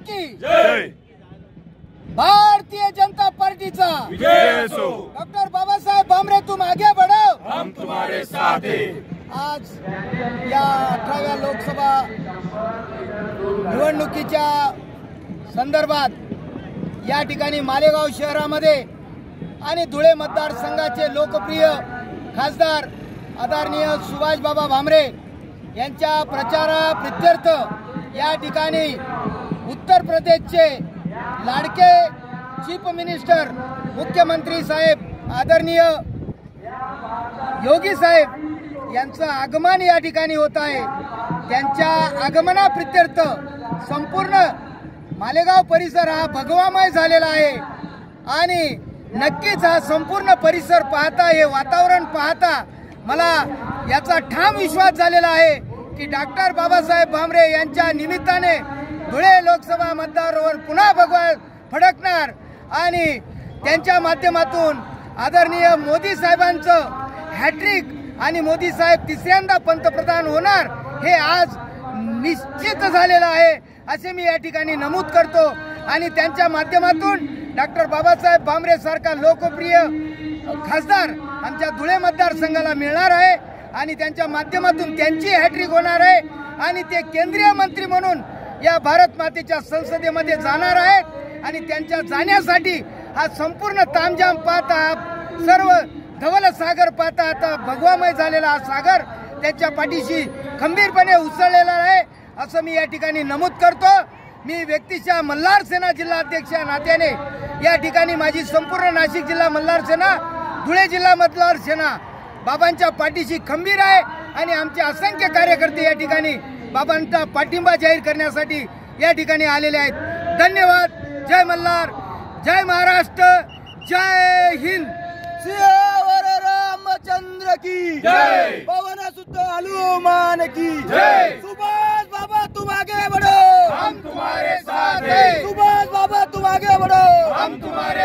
की जय। भारतीय जनता पार्टीचा विजय असो। डॉक्टर बाबासाहेब भामरे तुम आगे बढ़ो, हम तुम्हारे साथ हैं। आज या 18व्या लोकसभा निवडणुकीच्या संदर्भात या ठिकाणी मालेगाव शहरामध्ये आणि धुळे मतदारसंघाचे लोकप्रिय खासदार आदरणीय सुभाष बाबा भामरे यांच्या प्रचाराप्रित्यर्थ या ठिकाणी उत्तर प्रदेशचे लाडके चीफ मिनिस्टर मुख्यमंत्री साहेब आदरणीय योगी साहेब यांचं आगमन या ठिकाणी होत आहे। त्यांच्या आगमनाप्रित्यर्थ संपूर्ण मालेगाव परिसर हा भगवामय झालेला आहे आणि नक्कीच हा संपूर्ण परिसर पाहता, हे वातावरण पाहता मला याचा ठाम विश्वास झालेला आहे की डॉक्टर बाबासाहेब भामरे यांच्या निमित्ताने धुळे लोकसभा मतदारावर पुन्हा भगवा फडकणार आणि त्यांच्या माध्यमातून आदरणीय मोदी साहेबांचं हॅट्रिक आणि मोदी साहेब तिसऱ्यांदा पंतप्रधान होणार हे आज निश्चित झालेलं आहे असे मी या ठिकाणी नमूद करतो। आणि त्यांच्या माध्यमातून डॉक्टर बाबासाहेब भामरे सारखा लोकप्रिय खासदार आमच्या धुळे मतदारसंघाला मिळणार आहे आणि त्यांच्या माध्यमातून त्यांची हॅट्रिक होणार आहे आणि ते केंद्रीय मंत्री म्हणून या भारत मातेच्या संसदेमध्ये जाणार आहेत आणि त्यांच्या जाण्यासाठी हा संपूर्ण तामझाम पाहता, सर्व धवल सागर पाहता आता भगवामय झालेला हा सागर त्याच्या पाठीशी खंबीरपणे उसळलेला आहे असं मी या ठिकाणी नमूद करतो। मी व्यक्तिशः मल्हार सेना जिल्हा अध्यक्ष नात्याने या ठिकाणी माझी संपूर्ण नाशिक जिल्हा मल्हार सेना, धुळे जिल्हा मल्हार सेना बाबांच्या पाठीशी खंबीर आहे आणि आमचे असंख्य कार्यकर्ते या ठिकाणी बाबांचा पाठिंबा जाहीर करण्यासाठी या ठिकाणी आलेले आहेत। धन्यवाद। जय मल्हार, जय महाराष्ट्र, जय हिंद। सियावर रामचंद्र की जय। पवन सुत हनुमान की जय। सुभाष बाबा तुम आगे बढ़ो, हम तुम्हारे साथ हैं। सुभाष बाबा तुम आगे बढ़ो, हम तुम्हारे